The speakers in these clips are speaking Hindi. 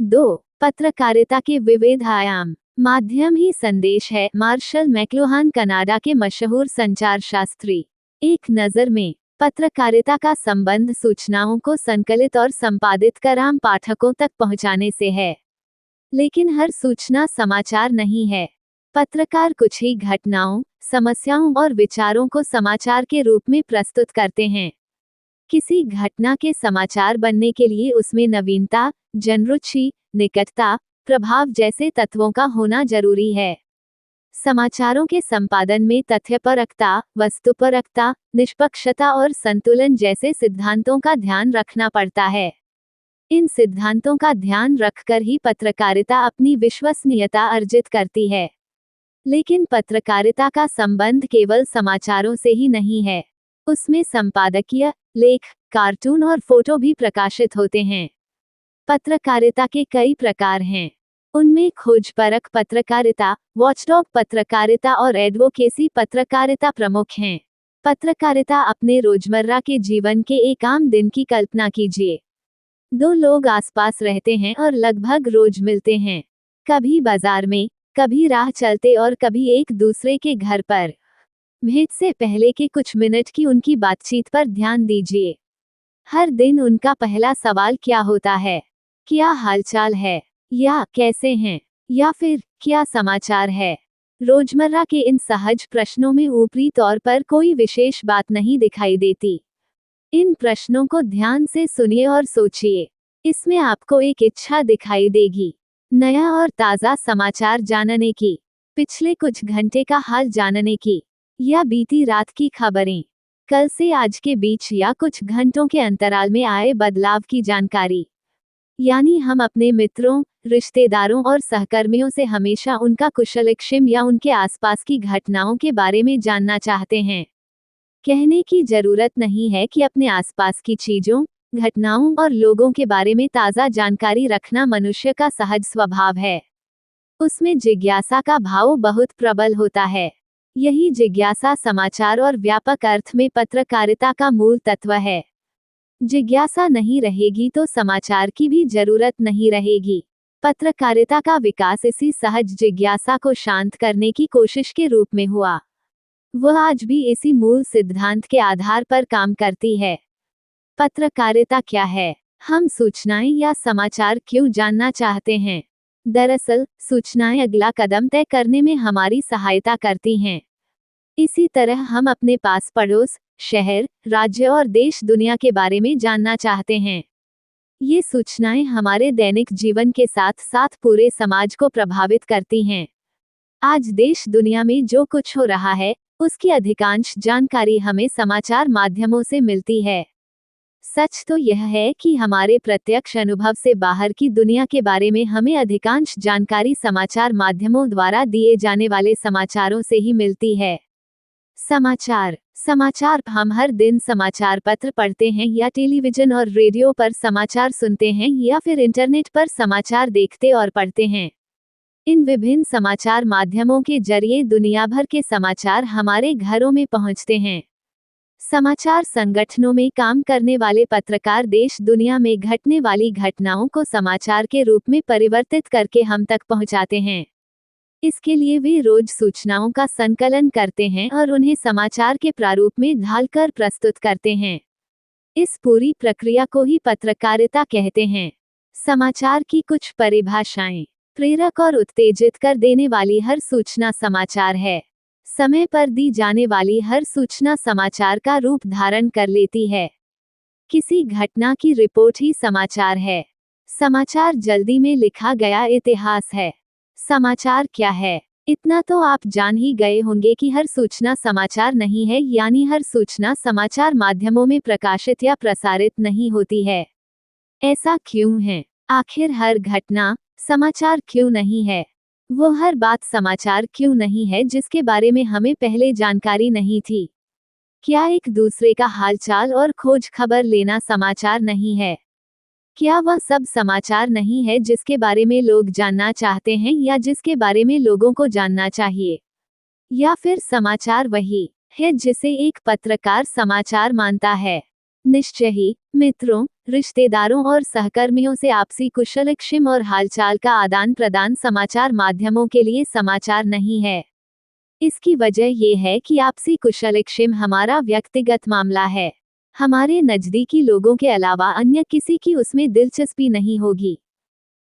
2. पत्रकारिता के विविध आयाम। माध्यम ही संदेश है। मार्शल मैक्लुहान कनाडा के मशहूर संचार शास्त्री। एक नज़र में पत्रकारिता का संबंध सूचनाओं को संकलित और संपादित कर आम पाठकों तक पहुंचाने से है। लेकिन हर सूचना समाचार नहीं है। पत्रकार कुछ ही घटनाओं, समस्याओं और विचारों को समाचार के रूप में प्रस्तुत करते हैं। किसी घटना के समाचार बनने के लिए उसमें नवीनता, जनरुचि, निकटता, प्रभाव जैसे तत्वों का होना जरूरी है। समाचारों के संपादन में तथ्यपरकता, वस्तुपरकता, निष्पक्षता और संतुलन जैसे सिद्धांतों का ध्यान रखना पड़ता है। इन सिद्धांतों का ध्यान रखकर ही पत्रकारिता अपनी विश्वसनीयता अर्जित करती है। लेकिन पत्रकारिता का संबंध केवल समाचारों से ही नहीं है। उसमें संपादकीय, लेख, कार्टून और फोटो भी प्रकाशित होते हैं। पत्रकारिता के कई प्रकार हैं। उनमें खोजपरक पत्रकारिता, वॉचडॉग पत्रकारिता और एडवोकेसी पत्रकारिता प्रमुख हैं। पत्रकारिता अपने रोजमर्रा के जीवन के एक आम दिन की कल्पना कीजिए। दो लोग आसपास रहते हैं और लगभग रोज मिलते हैं। कभी बाजार में, कभी राह चलते और कभी एक दूसरे के घर पर। भेंट से पहले के कुछ मिनट की उनकी बातचीत पर ध्यान दीजिए। हर दिन उनका पहला सवाल क्या होता है? क्या हालचाल है? या कैसे हैं? या फिर क्या समाचार है? रोजमर्रा के इन सहज प्रश्नों में ऊपरी तौर पर कोई विशेष बात नहीं दिखाई देती। इन प्रश्नों को ध्यान से सुनिए और सोचिए। इसमें आपको एक इच्छा दिखाई देगी, नया और ताज़ा समाचार जानने की, पिछले कुछ घंटे का हाल जानने की, या बीती रात की खबरें, कल से आज के बीच या कुछ घंटों के अंतराल में आए बदलाव की जानकारी। यानी हम अपने मित्रों, रिश्तेदारों और सहकर्मियों से हमेशा उनका कुशलक्षेम या उनके आसपास की घटनाओं के बारे में जानना चाहते हैं। कहने की जरूरत नहीं है कि अपने आसपास की चीजों, घटनाओं और लोगों के बारे में ताज़ा जानकारी रखना मनुष्य का सहज स्वभाव है। उसमें जिज्ञासा का भाव बहुत प्रबल होता है। यही जिज्ञासा समाचार और व्यापक अर्थ में पत्रकारिता का मूल तत्व है। जिज्ञासा नहीं रहेगी तो समाचार की भी जरूरत नहीं रहेगी। पत्रकारिता का विकास इसी सहज जिज्ञासा को शांत करने की कोशिश के रूप में हुआ। वह आज भी इसी मूल सिद्धांत के आधार पर काम करती है। पत्रकारिता क्या है? हम सूचनाएं या समाचार क्यों जानना चाहते हैं? दरअसल, सूचनाएं अगला कदम तय करने में हमारी सहायता करती हैं। इसी तरह हम अपने पास पड़ोस, शहर, राज्य और देश दुनिया के बारे में जानना चाहते हैं। ये सूचनाएं हमारे दैनिक जीवन के साथ साथ पूरे समाज को प्रभावित करती हैं। आज देश दुनिया में जो कुछ हो रहा है, उसकी अधिकांश जानकारी हमें समाचार माध्यमों से मिलती है। सच तो यह है कि हमारे प्रत्यक्ष अनुभव से बाहर की दुनिया के बारे में हमें अधिकांश जानकारी समाचार माध्यमों द्वारा दिए जाने वाले समाचारों से ही मिलती है। समाचार हम हर दिन समाचार पत्र पढ़ते हैं या टेलीविजन और रेडियो पर समाचार सुनते हैं या फिर इंटरनेट पर समाचार देखते और पढ़ते हैं। इन विभिन्न समाचार माध्यमों के जरिए दुनिया भर के समाचार हमारे घरों में पहुंचते हैं। समाचार संगठनों में काम करने वाले पत्रकार देश दुनिया में घटने वाली घटनाओं को समाचार के रूप में परिवर्तित करके हम तक पहुंचाते हैं। इसके लिए वे रोज सूचनाओं का संकलन करते हैं और उन्हें समाचार के प्रारूप में ढालकर प्रस्तुत करते हैं। इस पूरी प्रक्रिया को ही पत्रकारिता कहते हैं। समाचार की कुछ परिभाषाएं। प्रेरक और उत्तेजित कर देने वाली हर सूचना समाचार है। समय पर दी जाने वाली हर सूचना समाचार का रूप धारण कर लेती है। किसी घटना की रिपोर्ट ही समाचार है। समाचार जल्दी में लिखा गया इतिहास है। समाचार क्या है? इतना तो आप जान ही गए होंगे कि हर सूचना समाचार नहीं है, यानी हर सूचना समाचार माध्यमों में प्रकाशित या प्रसारित नहीं होती है। ऐसा क्यों है? आखिर हर घटना समाचार क्यों नहीं है? वो हर बात समाचार क्यों नहीं है जिसके बारे में हमें पहले जानकारी नहीं थी? क्या एक दूसरे का हालचाल और खोज खबर लेना समाचार नहीं है? क्या वह सब समाचार नहीं है जिसके बारे में लोग जानना चाहते हैं या जिसके बारे में लोगों को जानना चाहिए? या फिर समाचार वही है जिसे एक पत्रकार समाचार मानता है? निश्चय ही मित्रों, रिश्तेदारों और सहकर्मियों से आपसी कुशलक्षेम और हालचाल का आदान प्रदान समाचार माध्यमों के लिए समाचार नहीं है। इसकी वजह ये है कि आपसी कुशलक्षेम हमारा व्यक्तिगत मामला है। हमारे नजदीकी लोगों के अलावा अन्य किसी की उसमें दिलचस्पी नहीं होगी।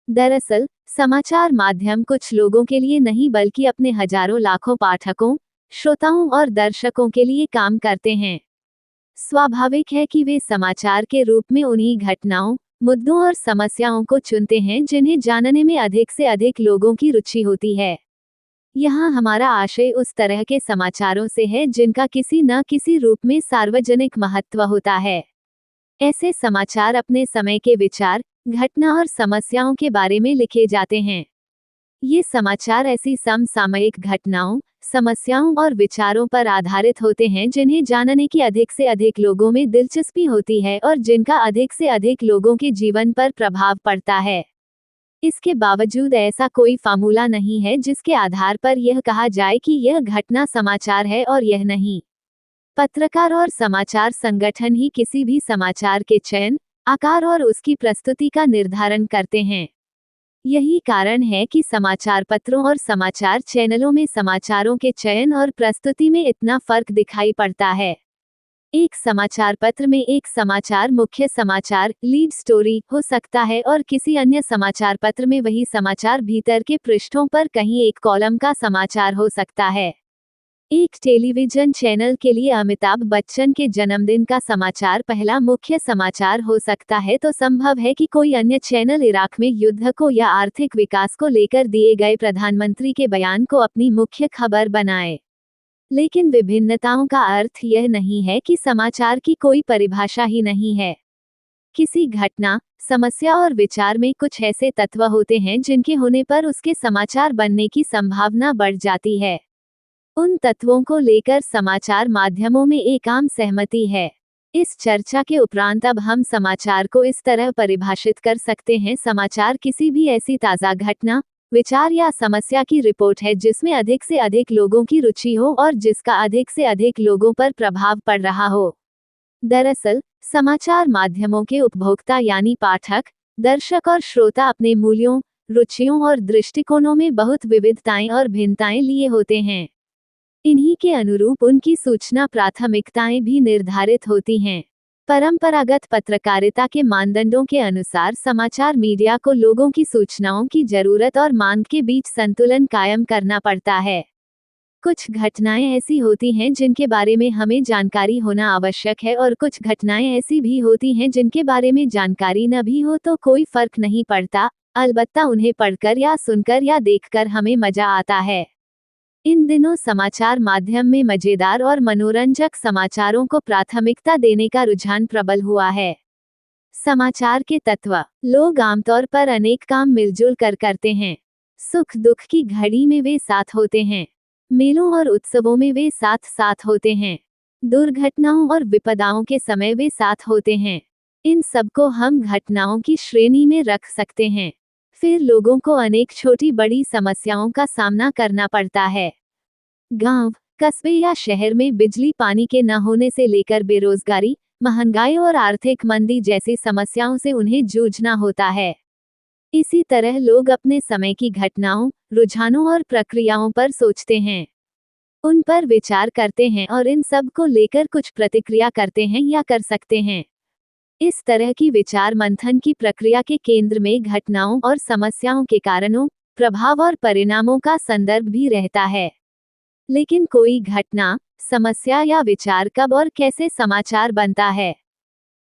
दरअसल समाचार माध्यम कुछ लोगों के लिए नहीं बल्कि अपने हजारों लाखों पाठकों, श्रोताओं और दर्शकों के लिए काम करते हैं। स्वाभाविक है कि वे समाचार के रूप में उन्हीं घटनाओं, मुद्दों और समस्याओं को चुनते हैं जिन्हें जानने में अधिक से अधिक लोगों की रुचि होती है। यहाँ हमारा आशय उस तरह के समाचारों से है जिनका किसी न किसी रूप में सार्वजनिक महत्व होता है। ऐसे समाचार अपने समय के विचार, घटना और समस्याओं के बारे में लिखे जाते हैं। ये समाचार ऐसी समसामयिक घटनाओं, समस्याओं और विचारों पर आधारित होते हैं जिन्हें जानने की अधिक से अधिक लोगों में दिलचस्पी होती है और जिनका अधिक से अधिक लोगों के जीवन पर प्रभाव पड़ता है। इसके बावजूद ऐसा कोई फार्मूला नहीं है जिसके आधार पर यह कहा जाए कि यह घटना समाचार है और यह नहीं। पत्रकार और समाचार संगठन ही किसी भी समाचार के चयन, आकार और उसकी प्रस्तुति का निर्धारण करते हैं। यही कारण है कि समाचार पत्रों और समाचार चैनलों में समाचारों के चयन और प्रस्तुति में इतना फर्क दिखाई पड़ता है। एक समाचार पत्र में एक समाचार मुख्य समाचार, लीड स्टोरी हो सकता है और किसी अन्य समाचार पत्र में वही समाचार भीतर के पृष्ठों पर कहीं एक कॉलम का समाचार हो सकता है। एक टेलीविजन चैनल के लिए अमिताभ बच्चन के जन्मदिन का समाचार पहला मुख्य समाचार हो सकता है, तो संभव है कि कोई अन्य चैनल इराक में युद्ध को या आर्थिक विकास को लेकर दिए गए प्रधानमंत्री के बयान को अपनी मुख्य खबर बनाए। लेकिन विभिन्नताओं का अर्थ यह नहीं है कि समाचार की कोई परिभाषा ही नहीं है। किसी घटना, समस्या और विचार में कुछ ऐसे तत्व होते हैं जिनके होने पर उसके समाचार बनने की संभावना बढ़ जाती है। उन तत्वों को लेकर समाचार माध्यमों में एक आम सहमति है। इस चर्चा के उपरांत अब हम समाचार को इस तरह परिभाषित कर सकते हैं: समाचार किसी भी ऐसी ताज़ा घटना, विचार या समस्या की रिपोर्ट है जिसमें अधिक से अधिक लोगों की रुचि हो और जिसका अधिक से अधिक लोगों पर प्रभाव पड़ रहा हो। दरअसल समाचार माध्यमों के उपभोक्ता यानी पाठक, दर्शक और श्रोता अपने मूल्यों, रुचियों और दृष्टिकोणों में बहुत विविधताएं और भिन्नताएं लिए होते हैं। इन्हीं के अनुरूप उनकी सूचना प्राथमिकताएं भी निर्धारित होती हैं। परंपरागत पत्रकारिता के मानदंडों के अनुसार समाचार मीडिया को लोगों की सूचनाओं की जरूरत और मांग के बीच संतुलन कायम करना पड़ता है। कुछ घटनाएं ऐसी होती हैं जिनके बारे में हमें जानकारी होना आवश्यक है और कुछ घटनाएं ऐसी भी होती हैं जिनके बारे में जानकारी न भी हो तो कोई फर्क नहीं पड़ता, अलबत्ता उन्हें पढ़कर या सुनकर या देखकर हमें मजा आता है। इन दिनों समाचार माध्यम में मजेदार और मनोरंजक समाचारों को प्राथमिकता देने का रुझान प्रबल हुआ है। समाचार के तत्व: लोग आमतौर पर अनेक काम मिलजुल कर करते हैं। सुख दुख की घड़ी में वे साथ होते हैं। मेलों और उत्सवों में वे साथ साथ होते हैं। दुर्घटनाओं और विपदाओं के समय वे साथ होते हैं। इन सबको हम घटनाओं की श्रेणी में रख सकते हैं। फिर लोगों को अनेक छोटी बड़ी समस्याओं का सामना करना पड़ता है। गांव, कस्बे या शहर में बिजली पानी के न होने से लेकर बेरोजगारी, महंगाई और आर्थिक मंदी जैसी समस्याओं से उन्हें जूझना होता है। इसी तरह लोग अपने समय की घटनाओं, रुझानों और प्रक्रियाओं पर सोचते हैं, उन पर विचार करते हैं और इन सब को लेकर कुछ प्रतिक्रिया करते हैं या कर सकते हैं। इस तरह की विचार मंथन की प्रक्रिया के केंद्र में घटनाओं और समस्याओं के कारणों, प्रभाव और परिणामों का संदर्भ भी रहता है। लेकिन कोई घटना, समस्या या विचार कब और कैसे समाचार बनता है?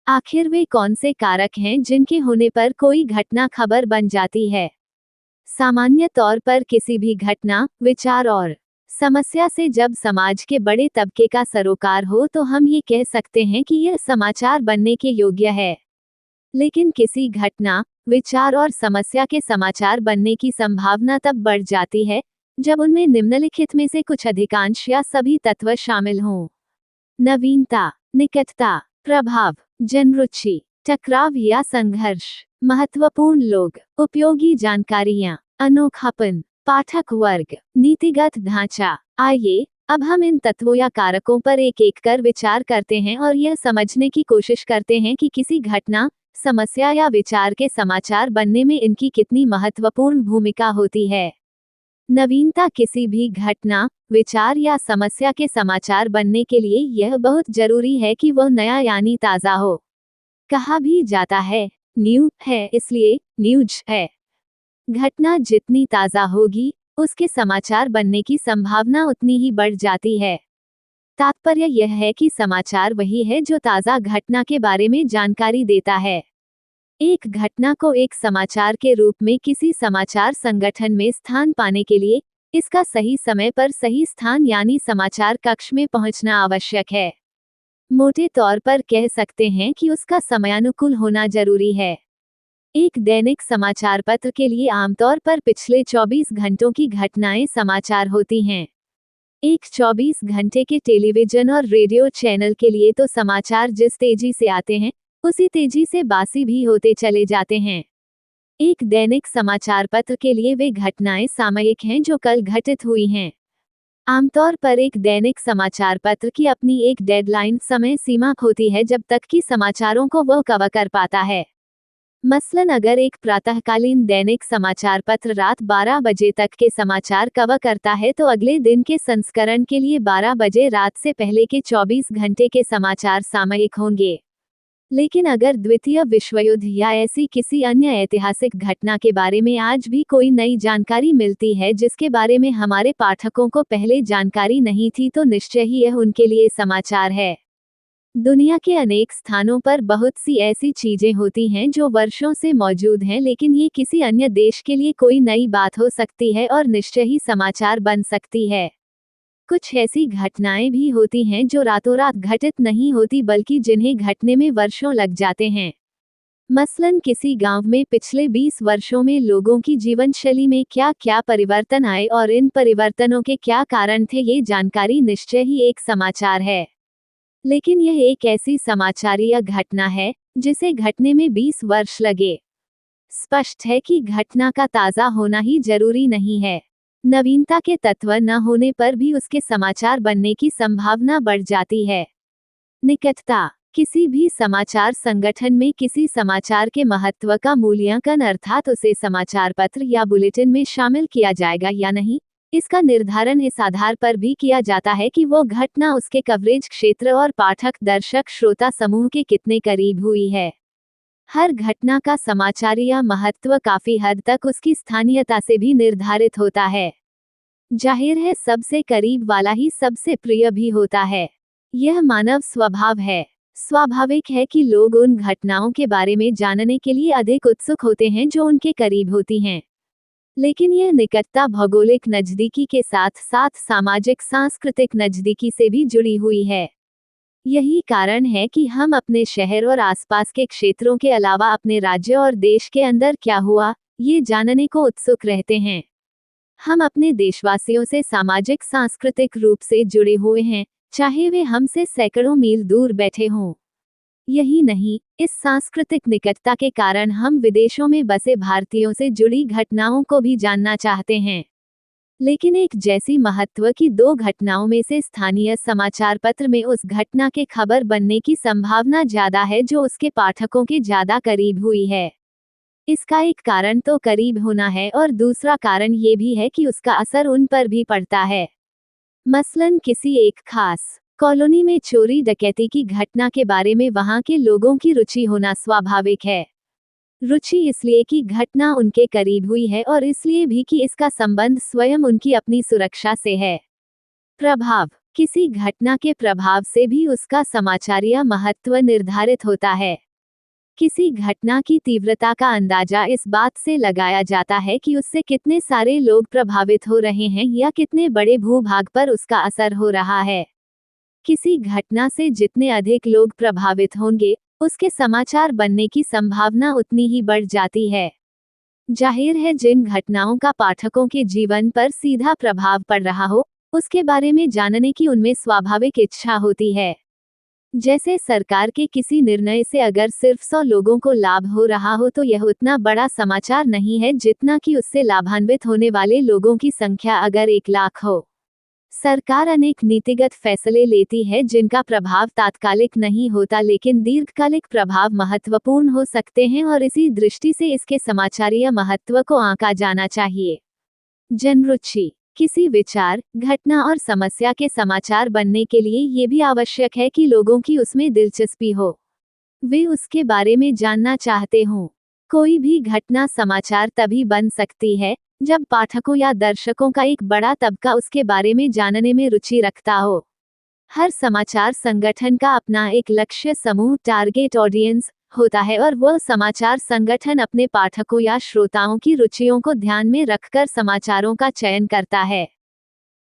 आखिर वे कौन से कारक हैं जिनके होने पर कोई घटना खबर बन जाती है? सामान्य तौर पर किसी भी घटना, विचार और समस्या से जब समाज के बड़े तबके का सरोकार हो तो हम ये कह सकते हैं कि यह समाचार बनने के योग्य है। लेकिन किसी घटना, विचार और समस्या के समाचार बनने की संभावना तब बढ़ जाती है जब उनमें निम्नलिखित में से कुछ, अधिकांश या सभी तत्व शामिल हों: नवीनता, निकटता, प्रभाव, जनरुचि, टकराव या संघर्ष, महत्वपूर्ण लोग, उपयोगी जानकारियां, अनोखापन, पाठक वर्ग, नीतिगत ढांचा। आइए अब हम इन तत्वों या कारकों पर एक एक कर विचार करते हैं और यह समझने की कोशिश करते हैं कि किसी घटना, समस्या या विचार के समाचार बनने में इनकी कितनी महत्वपूर्ण भूमिका होती है। नवीनता किसी भी घटना, विचार या समस्या के समाचार बनने के लिए यह बहुत जरूरी है कि वह नया यानी ताज़ा हो। कहा भी जाता है, न्यू है इसलिए न्यूज है। घटना जितनी ताज़ा होगी, उसके समाचार बनने की संभावना उतनी ही बढ़ जाती है। तात्पर्य यह है कि समाचार वही है जो ताज़ा घटना के बारे में जानकारी देता है। एक घटना को एक समाचार के रूप में किसी समाचार संगठन में स्थान पाने के लिए इसका सही समय पर सही स्थान यानी समाचार कक्ष में पहुंचना आवश्यक है। मोटे तौर पर कह सकते हैं कि उसका समयानुकूल होना जरूरी है। एक दैनिक समाचार पत्र के लिए आमतौर पर पिछले 24 घंटों की घटनाएं समाचार होती हैं। एक 24 घंटे के टेलीविजन और रेडियो चैनल के लिए तो समाचार जिस तेजी से आते हैं, उसी तेजी से बासी भी होते चले जाते हैं। एक दैनिक समाचार पत्र के लिए वे घटनाएं सामयिक हैं जो कल घटित हुई हैं। आमतौर पर एक दैनिक समाचार पत्र की अपनी एक डेडलाइन समय सीमा होती है जब तक कि समाचारों को वह कवर कर पाता है। मसलन अगर एक प्रातःकालीन दैनिक समाचार पत्र रात 12 बजे तक के समाचार कवर करता है तो अगले दिन के संस्करण के लिए 12 बजे रात से पहले के 24 घंटे के समाचार सामयिक होंगे। लेकिन अगर द्वितीय विश्व युद्ध या ऐसी किसी अन्य ऐतिहासिक घटना के बारे में आज भी कोई नई जानकारी मिलती है जिसके बारे में हमारे पाठकों को पहले जानकारी नहीं थी तो निश्चय ही यह उनके लिए समाचार है। दुनिया के अनेक स्थानों पर बहुत सी ऐसी चीजें होती हैं जो वर्षों से मौजूद हैं, लेकिन ये किसी अन्य देश के लिए कोई नई बात हो सकती है और निश्चय ही समाचार बन सकती है। कुछ ऐसी घटनाएं भी होती हैं जो रातों रात घटित नहीं होती बल्कि जिन्हें घटने में वर्षों लग जाते हैं। मसलन किसी गांव में पिछले 20 वर्षों में लोगों की जीवन शैली में क्या क्या परिवर्तन आए और इन परिवर्तनों के क्या कारण थे, ये जानकारी निश्चय ही एक समाचार है। लेकिन यह एक ऐसी समाचार या घटना है जिसे घटने में 20 वर्ष लगे। स्पष्ट है कि घटना का ताज़ा होना ही जरूरी नहीं है। नवीनता के तत्व न होने पर भी उसके समाचार बनने की संभावना बढ़ जाती है। निकटता किसी भी समाचार संगठन में किसी समाचार के महत्व का मूल्यांकन अर्थात उसे समाचार पत्र या बुलेटिन में शामिल किया जाएगा या नहीं, इसका निर्धारण इस आधार पर भी किया जाता है कि वो घटना उसके कवरेज क्षेत्र और पाठक दर्शक श्रोता समूह के कितने करीब हुई है। हर घटना का समाचारीय महत्व काफी हद तक उसकी स्थानीयता से भी निर्धारित होता है। जाहिर है सबसे करीब वाला ही सबसे प्रिय भी होता है। यह मानव स्वभाव है। स्वाभाविक है कि लोग उन घटनाओं के बारे में जानने के लिए अधिक उत्सुक होते हैं जो उनके करीब होती हैं। लेकिन यह निकटता भौगोलिक नज़दीकी के साथ साथ सामाजिक सांस्कृतिक नज़दीकी से भी जुड़ी हुई है। यही कारण है कि हम अपने शहर और आसपास के क्षेत्रों के अलावा अपने राज्य और देश के अंदर क्या हुआ, ये जानने को उत्सुक रहते हैं। हम अपने देशवासियों से सामाजिक सांस्कृतिक रूप से जुड़े हुए हैं, चाहे वे हमसे सैकड़ों मील दूर बैठे हों। यही नहीं, इस सांस्कृतिक निकटता के कारण हम विदेशों में बसे भारतीयों से जुड़ी घटनाओं को भी जानना चाहते हैं। लेकिन एक जैसी महत्व की दो घटनाओं में से स्थानीय समाचार पत्र में उस घटना के खबर बनने की संभावना ज्यादा है जो उसके पाठकों के ज्यादा करीब हुई है। इसका एक कारण तो करीब होना है और दूसरा कारण ये भी है कि उसका असर उन पर भी पड़ता है। मसलन किसी एक खास कॉलोनी में चोरी डकैती की घटना के बारे में वहां के लोगों की रुचि होना स्वाभाविक है। रुचि इसलिए कि घटना उनके करीब हुई है और इसलिए भी कि इसका संबंध स्वयं उनकी अपनी सुरक्षा से है। प्रभाव किसी घटना के प्रभाव से भी उसका समाचारीय महत्व निर्धारित होता है। किसी घटना की तीव्रता का अंदाजा इस बात से लगाया जाता है कि उससे कितने सारे लोग प्रभावित हो रहे हैं या कितने बड़े भूभाग पर उसका असर हो रहा है। किसी घटना से जितने अधिक लोग प्रभावित होंगे, उसके समाचार बनने की संभावना उतनी ही बढ़ जाती है। जाहिर है जिन घटनाओं का पाठकों के जीवन पर सीधा प्रभाव पड़ रहा हो, उसके बारे में जानने की उनमें स्वाभाविक इच्छा होती है। जैसे सरकार के किसी निर्णय से अगर सिर्फ 100 लोगों को लाभ हो रहा हो तो यह उतना बड़ा समाचार नहीं है जितना कि उससे लाभान्वित होने वाले लोगों की संख्या अगर 1 लाख हो। सरकार अनेक नीतिगत फैसले लेती है जिनका प्रभाव तात्कालिक नहीं होता लेकिन दीर्घकालिक प्रभाव महत्वपूर्ण हो सकते हैं और इसी दृष्टि से इसके समाचारीय महत्व को आंका जाना चाहिए। जनरुचि। किसी विचार, घटना और समस्या के समाचार बनने के लिए ये भी आवश्यक है कि लोगों की उसमें दिलचस्पी हो, वे उसके बारे में जानना चाहते हों। कोई भी घटना समाचार तभी बन सकती है जब पाठकों या दर्शकों का एक बड़ा तबका उसके बारे में जानने में रुचि रखता हो। हर समाचार संगठन का अपना एक लक्ष्य समूह टारगेट ऑडियंस होता है और वह समाचार संगठन अपने पाठकों या श्रोताओं की रुचियों को ध्यान में रखकर समाचारों का चयन करता है।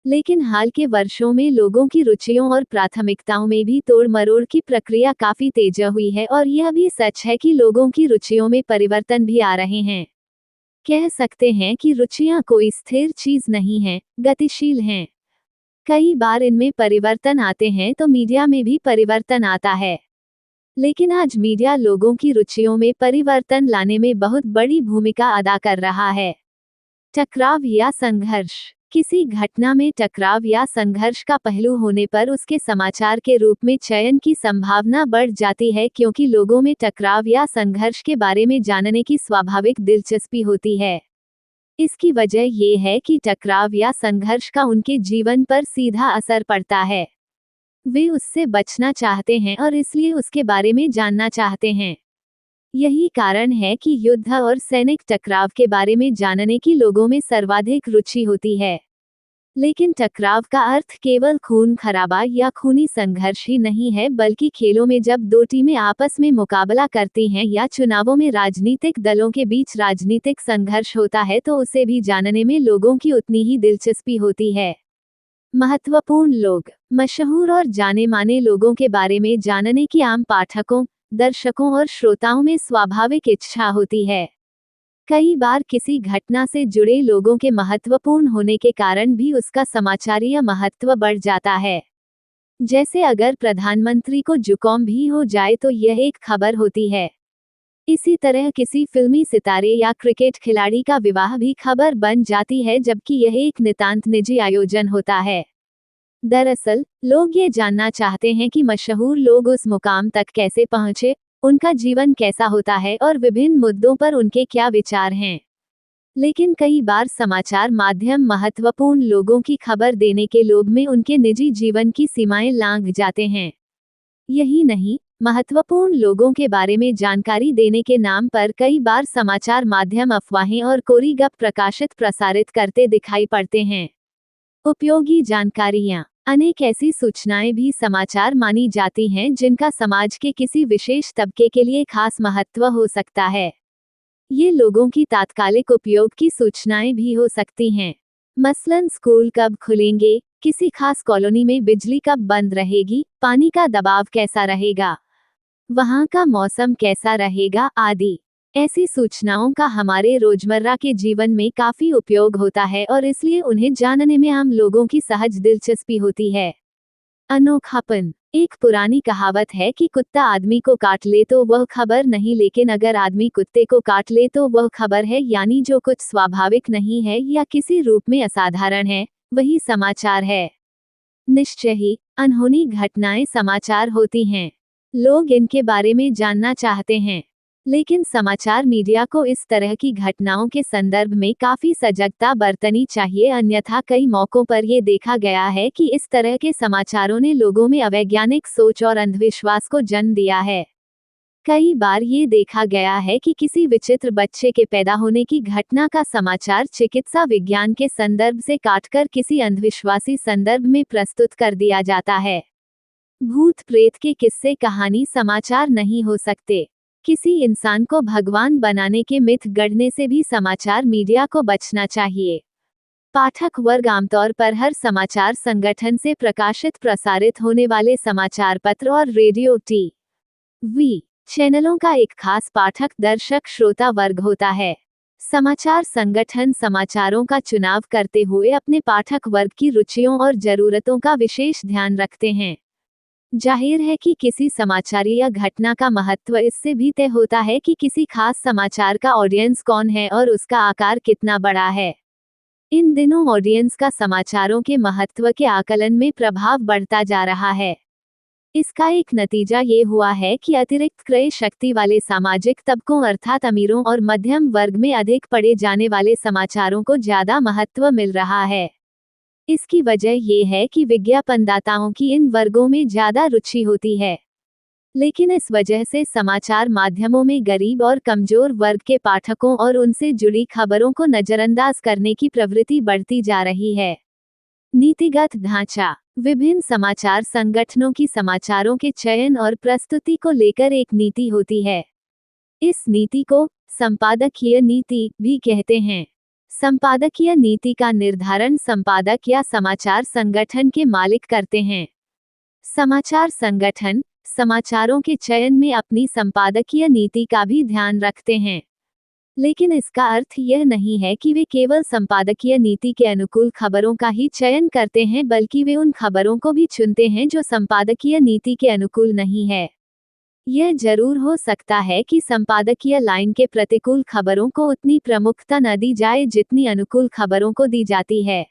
लेकिन हाल के वर्षों में लोगों की रुचियों और प्राथमिकताओं में भी तोड़ मरोड़ की प्रक्रिया काफी तेज हुई है और यह भी सच है कि लोगों की रुचियों में परिवर्तन भी आ रहे हैं। कह सकते हैं कि रुचियां कोई स्थिर चीज नहीं है, गतिशील हैं। कई बार इनमें परिवर्तन आते हैं तो मीडिया में भी परिवर्तन आता है। लेकिन आज मीडिया लोगों की रुचियों में परिवर्तन लाने में बहुत बड़ी भूमिका अदा कर रहा है। टकराव या संघर्ष। किसी घटना में टकराव या संघर्ष का पहलू होने पर उसके समाचार के रूप में चयन की संभावना बढ़ जाती है क्योंकि लोगों में टकराव या संघर्ष के बारे में जानने की स्वाभाविक दिलचस्पी होती है। इसकी वजह ये है कि टकराव या संघर्ष का उनके जीवन पर सीधा असर पड़ता है। वे उससे बचना चाहते हैं और इसलिए उसके बारे में जानना चाहते हैं। यही कारण है कि युद्ध और सैनिक टकराव के बारे में जानने की लोगों में सर्वाधिक रुचि होती है। लेकिन टकराव का अर्थ केवल खून खराबा या खूनी संघर्ष ही नहीं है, बल्कि खेलों में जब दो टीमें आपस में मुकाबला करती हैं या चुनावों में राजनीतिक दलों के बीच राजनीतिक संघर्ष होता है तो उसे भी जानने में लोगों की उतनी ही दिलचस्पी होती है। महत्वपूर्ण लोग। मशहूर और जाने माने लोगों के बारे में जानने की आम पाठकों, दर्शकों और श्रोताओं में स्वाभाविक इच्छा होती है। कई बार किसी घटना से जुड़े लोगों के महत्वपूर्ण होने के कारण भी उसका समाचारीय महत्व बढ़ जाता है। जैसे अगर प्रधानमंत्री को जुकाम भी हो जाए तो यह एक खबर होती है। इसी तरह किसी फिल्मी सितारे या क्रिकेट खिलाड़ी का विवाह भी खबर बन जाती है, जबकि यह एक नितांत निजी आयोजन होता है। दरअसल, लोग ये जानना चाहते हैं कि मशहूर लोग उस मुकाम तक कैसे पहुंचे, उनका जीवन कैसा होता है और विभिन्न मुद्दों पर उनके क्या विचार हैं। लेकिन कई बार समाचार माध्यम महत्वपूर्ण लोगों की खबर देने के लोभ में उनके निजी जीवन की सीमाएं लांघ जाते हैं। यही नहीं, महत्वपूर्ण लोगों के बारे में जानकारी देने के नाम पर कई बार समाचार माध्यम अफवाहें और कोरी गप प्रसारित करते दिखाई पड़ते हैं। उपयोगी जानकारियां। अनेक ऐसी सूचनाएं भी समाचार मानी जाती हैं जिनका समाज के किसी विशेष तबके के लिए खास महत्व हो सकता है। ये लोगों की तात्कालिक उपयोग की सूचनाएं भी हो सकती हैं। मसलन स्कूल कब खुलेंगे, किसी खास कॉलोनी में बिजली कब बंद रहेगी, पानी का दबाव कैसा रहेगा, वहां का मौसम कैसा रहेगा आदि। ऐसी सूचनाओं का हमारे रोजमर्रा के जीवन में काफी उपयोग होता है और इसलिए उन्हें जानने में आम लोगों की सहज दिलचस्पी होती है। अनोखापन। एक पुरानी कहावत है कि कुत्ता आदमी को काट ले तो वह खबर नहीं, लेकिन अगर आदमी कुत्ते को काट ले तो वह खबर है। यानी जो कुछ स्वाभाविक नहीं है या किसी रूप में असाधारण है, वही समाचार है। निश्चय ही अनहोनी घटनाएं समाचार होती हैं। लोग इनके बारे में जानना चाहते हैं। लेकिन समाचार मीडिया को इस तरह की घटनाओं के संदर्भ में काफी सजगता बरतनी चाहिए, अन्यथा कई मौकों पर ये देखा गया है कि इस तरह के समाचारों ने लोगों में अवैज्ञानिक सोच और अंधविश्वास को जन्म दिया है। कई बार ये देखा गया है कि किसी विचित्र बच्चे के पैदा होने की घटना का समाचार चिकित्सा विज्ञान के संदर्भ से काटकर किसी अंधविश्वासी संदर्भ में प्रस्तुत कर दिया जाता है। भूत प्रेत के किस्से कहानी समाचार नहीं हो सकते। किसी इंसान को भगवान बनाने के मिथ गढ़ने से भी समाचार मीडिया को बचना चाहिए। पाठक वर्ग आमतौर पर हर समाचार संगठन से प्रकाशित प्रसारित होने वाले समाचार पत्र और रेडियो टीवी चैनलों का एक खास पाठक दर्शक श्रोता वर्ग होता है। समाचार संगठन समाचारों का चुनाव करते हुए अपने पाठक वर्ग की रुचियों और जरूरतों का विशेष ध्यान रखते हैं। जाहिर है कि किसी समाचारीय घटना का महत्व इससे भी तय होता है कि किसी खास समाचार का ऑडियंस कौन है और उसका आकार कितना बड़ा है। इन दिनों ऑडियंस का समाचारों के महत्व के आकलन में प्रभाव बढ़ता जा रहा है। इसका एक नतीजा ये हुआ है कि अतिरिक्त क्रय शक्ति वाले सामाजिक तबकों अर्थात अमीरों और मध्यम वर्ग में अधिक पढ़े जाने वाले समाचारों को ज्यादा महत्व मिल रहा है। इसकी वजह ये है कि विज्ञापनदाताओं की इन वर्गों में ज्यादा रुचि होती है। लेकिन इस वजह से समाचार माध्यमों में गरीब और कमजोर वर्ग के पाठकों और उनसे जुड़ी खबरों को नजरअंदाज करने की प्रवृत्ति बढ़ती जा रही है। नीतिगत ढांचा। विभिन्न समाचार संगठनों की समाचारों के चयन और प्रस्तुति को लेकर एक नीति होती है। इस नीति को संपादकीय नीति भी कहते हैं। संपादकीय नीति का निर्धारण संपादक या समाचार संगठन के मालिक करते हैं। समाचार संगठन समाचारों के चयन में अपनी संपादकीय नीति का भी ध्यान रखते हैं। लेकिन इसका अर्थ यह नहीं है कि वे केवल संपादकीय नीति के अनुकूल खबरों का ही चयन करते हैं, बल्कि वे उन खबरों को भी चुनते हैं जो संपादकीय नीति के अनुकूल नहीं है। यह जरूर हो सकता है कि संपादकीय लाइन के प्रतिकूल खबरों को उतनी प्रमुखता न दी जाए जितनी अनुकूल खबरों को दी जाती है।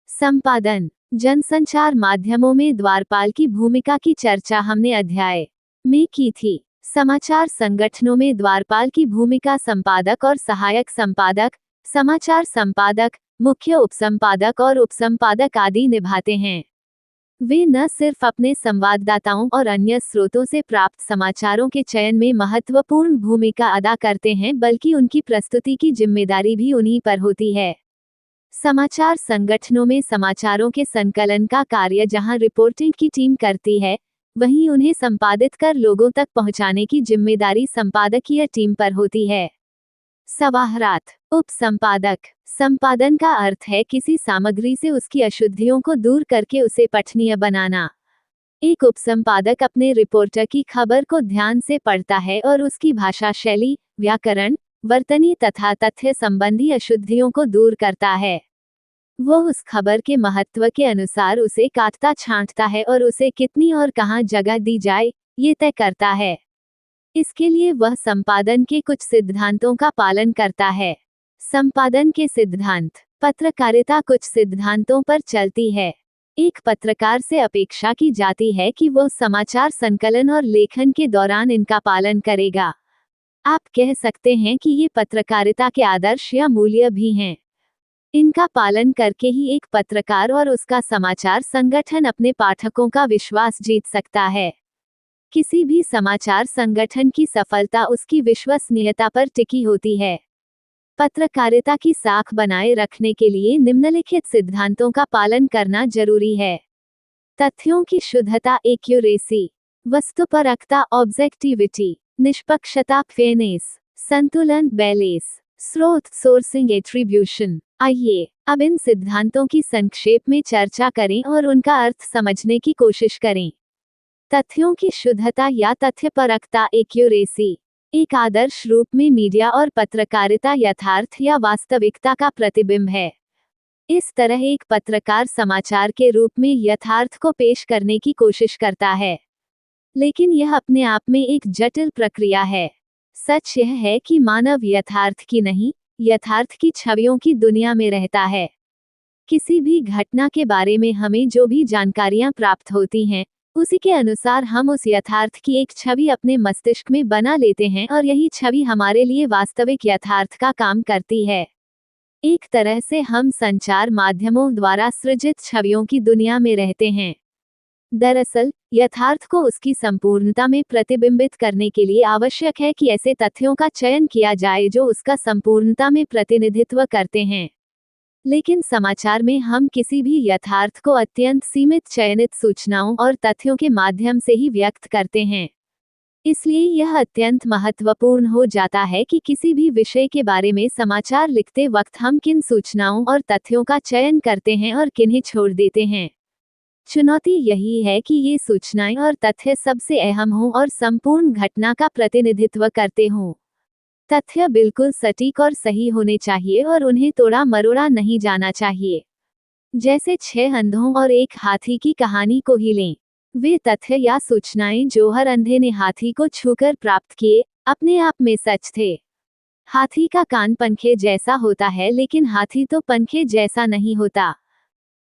संपादन। जनसंचार माध्यमों में द्वारपाल की भूमिका की चर्चा हमने अध्याय में की थी। समाचार संगठनों में द्वारपाल की भूमिका संपादक और सहायक संपादक, समाचार संपादक, मुख्य उपसंपादक और उपसंपादक आदि निभाते हैं। वे न सिर्फ अपने संवाददाताओं और अन्य स्रोतों से प्राप्त समाचारों के चयन में महत्वपूर्ण भूमिका अदा करते हैं, बल्कि उनकी प्रस्तुति की जिम्मेदारी भी उन्हीं पर होती है। समाचार संगठनों में समाचारों के संकलन का कार्य जहां रिपोर्टिंग की टीम करती है, वहीं उन्हें संपादित कर लोगों तक पहुंचाने की जिम्मेदारी संपादकीय टीम पर होती है। समाहर्त। उपसंपादक। संपादन का अर्थ है किसी सामग्री से उसकी अशुद्धियों को दूर करके उसे पठनीय बनाना। एक उपसंपादक अपने रिपोर्टर की खबर को ध्यान से पढ़ता है और उसकी भाषा शैली, व्याकरण, वर्तनी तथा तथ्य संबंधी अशुद्धियों को दूर करता है। वो उस खबर के महत्व के अनुसार उसे काटता छांटता है और उसे कितनी और कहाँ जगह दी जाए, ये तय करता है। इसके लिए वह संपादन के कुछ सिद्धांतों का पालन करता है। संपादन के सिद्धांत। पत्रकारिता कुछ सिद्धांतों पर चलती है। एक पत्रकार से अपेक्षा की जाती है कि वह समाचार संकलन और लेखन के दौरान इनका पालन करेगा। आप कह सकते हैं कि ये पत्रकारिता के आदर्श या मूल्य भी हैं। इनका पालन करके ही एक पत्रकार और उसका समाचार संगठन अपने पाठकों का विश्वास जीत सकता है। किसी भी समाचार संगठन की सफलता उसकी विश्वसनीयता पर टिकी होती है। पत्रकारिता की साख बनाए रखने के लिए निम्नलिखित सिद्धांतों का पालन करना जरूरी है। तथ्यों की शुद्धता एक्यूरेसी, वस्तुपरकता ऑब्जेक्टिविटी, निष्पक्षता फेयरनेस, संतुलन बैलेंस, स्रोत सोर्सिंग एट्रीब्यूशन। आइए अब इन सिद्धांतों की संक्षेप में चर्चा करें और उनका अर्थ समझने की कोशिश करें। तथ्यों की शुद्धता या तथ्यपरकता एक्यूरेसी एक आदर्श रूप में मीडिया और पत्रकारिता यथार्थ या वास्तविकता का प्रतिबिंब है। इस तरह एक पत्रकार समाचार के रूप में यथार्थ को पेश करने की कोशिश करता है, लेकिन यह अपने आप में एक जटिल प्रक्रिया है। सच यह है कि मानव यथार्थ की नहीं, यथार्थ की छवियों की दुनिया में रहता है। किसी भी घटना के बारे में हमें जो भी जानकारियां प्राप्त होती हैं, उसी के अनुसार हम उस यथार्थ की एक छवि अपने मस्तिष्क में बना लेते हैं और यही छवि हमारे लिए वास्तविक यथार्थ का काम करती है। एक तरह से हम संचार माध्यमों द्वारा सृजित छवियों की दुनिया में रहते हैं। दरअसल यथार्थ को उसकी संपूर्णता में प्रतिबिंबित करने के लिए आवश्यक है कि ऐसे तथ्यों का चयन किया जाए जो उसका संपूर्णता में प्रतिनिधित्व करते हैं। लेकिन समाचार में हम किसी भी यथार्थ को अत्यंत सीमित चयनित सूचनाओं और तथ्यों के माध्यम से ही व्यक्त करते हैं। इसलिए यह अत्यंत महत्वपूर्ण हो जाता है कि किसी भी विषय के बारे में समाचार लिखते वक्त हम किन सूचनाओं और तथ्यों का चयन करते हैं और किन्हें छोड़ देते हैं। चुनौती यही है कि ये सूचनाएं और तथ्य सबसे अहम हों और संपूर्ण घटना का प्रतिनिधित्व करते हों। तथ्य बिल्कुल सटीक और सही होने चाहिए और उन्हें तोड़ा मरोड़ा नहीं जाना चाहिए। जैसे 6 अंधों और एक हाथी की कहानी को ही लें। वे तथ्य या सूचनाएं जो हर अंधे ने हाथी को छूकर प्राप्त किए, अपने आप में सच थे। हाथी का कान पंखे जैसा होता है, लेकिन हाथी तो पंखे जैसा नहीं होता।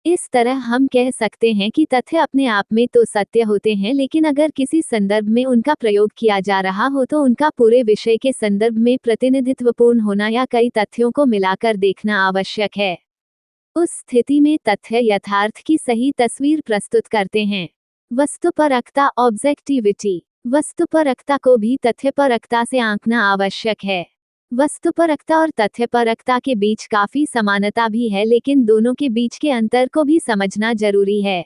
इस तरह हम कह सकते हैं कि तथ्य अपने आप में तो सत्य होते हैं, लेकिन अगर किसी संदर्भ में उनका प्रयोग किया जा रहा हो तो उनका पूरे विषय के संदर्भ में प्रतिनिधित्वपूर्ण होना या कई तथ्यों को मिलाकर देखना आवश्यक है। उस स्थिति में तथ्य यथार्थ की सही तस्वीर प्रस्तुत करते हैं। वस्तुपरकता, ऑब्जेक्टिविटी। वस्तुपरकता को भी तथ्यपरकता से आंकना आवश्यक है। वस्तुपरकता और तथ्यपरकता के बीच काफी समानता भी है, लेकिन दोनों के बीच के अंतर को भी समझना जरूरी है।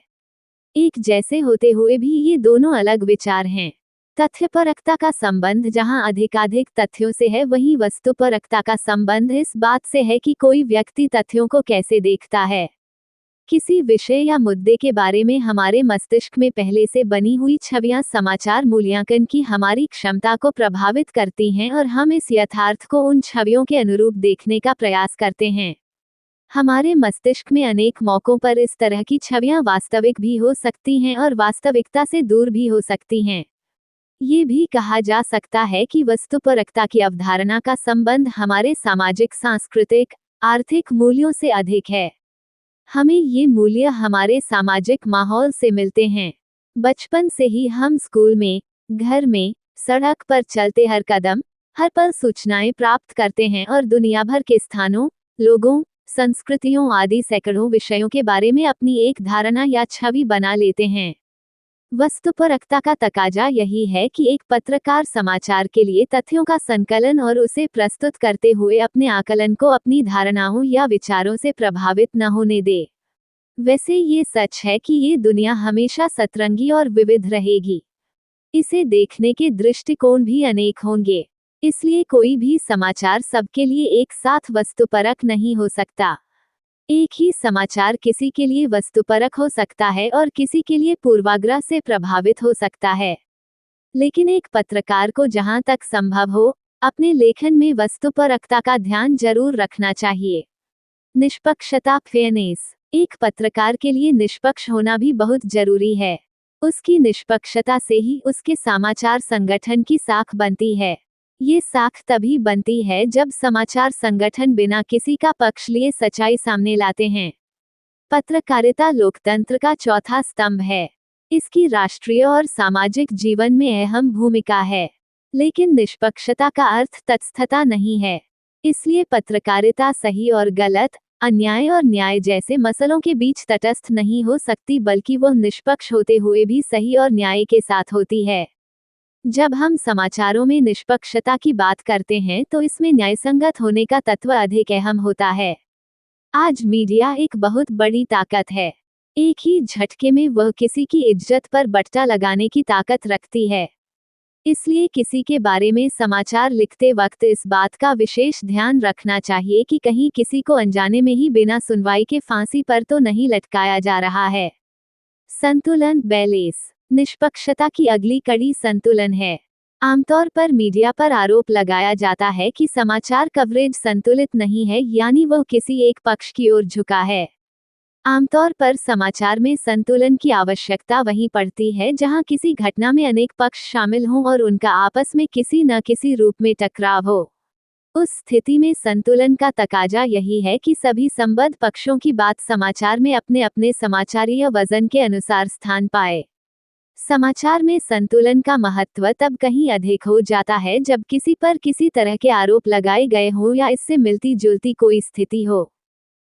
एक जैसे होते हुए भी ये दोनों अलग विचार हैं। तथ्यपरकता का संबंध जहां अधिकाधिक तथ्यों से है, वहीं वस्तुपरकता का संबंध इस बात से है कि कोई व्यक्ति तथ्यों को कैसे देखता है। किसी विषय या मुद्दे के बारे में हमारे मस्तिष्क में पहले से बनी हुई छवियां समाचार मूल्यांकन की हमारी क्षमता को प्रभावित करती हैं और हम इस यथार्थ को उन छवियों के अनुरूप देखने का प्रयास करते हैं। हमारे मस्तिष्क में अनेक मौकों पर इस तरह की छवियां वास्तविक भी हो सकती हैं और वास्तविकता से दूर भी हो सकती हैं। ये भी कहा जा सकता है कि वस्तुपरकता की अवधारणा का संबंध हमारे सामाजिक, सांस्कृतिक, आर्थिक मूल्यों से अधिक है। हमें ये मूल्य हमारे सामाजिक माहौल से मिलते हैं। बचपन से ही हम स्कूल में, घर में, सड़क पर चलते हर कदम, हर पल सूचनाएं प्राप्त करते हैं और दुनिया भर के स्थानों, लोगों, संस्कृतियों आदि सैकड़ों विषयों के बारे में अपनी एक धारणा या छवि बना लेते हैं। वस्तुपरकता का तकाजा यही है कि एक पत्रकार समाचार के लिए तथ्यों का संकलन और उसे प्रस्तुत करते हुए अपने आकलन को अपनी धारणाओं या विचारों से प्रभावित न होने दे। वैसे ये सच है कि ये दुनिया हमेशा सतरंगी और विविध रहेगी। इसे देखने के दृष्टिकोण भी अनेक होंगे। इसलिए कोई भी समाचार सबके लिए एक साथ वस्तुपरक नहीं हो सकता। एक ही समाचार किसी के लिए वस्तुपरक हो सकता है और किसी के लिए पूर्वाग्रह से प्रभावित हो सकता है। लेकिन एक पत्रकार को जहां तक संभव हो, अपने लेखन में वस्तुपरकता का ध्यान जरूर रखना चाहिए। निष्पक्षता, फेयरनेस। एक पत्रकार के लिए निष्पक्ष होना भी बहुत जरूरी है। उसकी निष्पक्षता से ही उसके समाचार संगठन की साख बनती है। ये साख तभी बनती है जब समाचार संगठन बिना किसी का पक्ष लिए सच्चाई सामने लाते हैं। पत्रकारिता लोकतंत्र का चौथा स्तंभ है। इसकी राष्ट्रीय और सामाजिक जीवन में अहम भूमिका है। लेकिन निष्पक्षता का अर्थ तटस्थता नहीं है। इसलिए पत्रकारिता सही और गलत, अन्याय और न्याय जैसे मसलों के बीच तटस्थ नहीं हो सकती, बल्कि वह निष्पक्ष होते हुए भी सही और न्याय के साथ होती है। जब हम समाचारों में निष्पक्षता की बात करते हैं तो इसमें न्यायसंगत होने का तत्व अधिक अहम होता है। आज मीडिया एक बहुत बड़ी ताकत है। एक ही झटके में वह किसी की इज्जत पर बट्टा लगाने की ताकत रखती है। इसलिए किसी के बारे में समाचार लिखते वक्त इस बात का विशेष ध्यान रखना चाहिए कि कहीं किसी को अनजाने में ही बिना सुनवाई के फांसी पर तो नहीं लटकाया जा रहा है। संतुलन, बैलेंस। निष्पक्षता की अगली कड़ी संतुलन है। आमतौर पर मीडिया पर आरोप लगाया जाता है कि समाचार कवरेज संतुलित नहीं है, यानी वह किसी एक पक्ष की ओर झुका है। आमतौर पर समाचार में संतुलन की आवश्यकता वहीं पड़ती है जहां किसी घटना में अनेक पक्ष शामिल हों और उनका आपस में किसी न किसी रूप में टकराव हो। उस स्थिति में संतुलन का तकाजा यही है कि सभी संबद्ध पक्षों की बात समाचार में अपने अपने समाचारीय वजन के अनुसार स्थान पाए। समाचार में संतुलन का महत्व तब कहीं अधिक हो जाता है जब किसी पर किसी तरह के आरोप लगाए गए हों या इससे मिलती जुलती कोई स्थिति हो।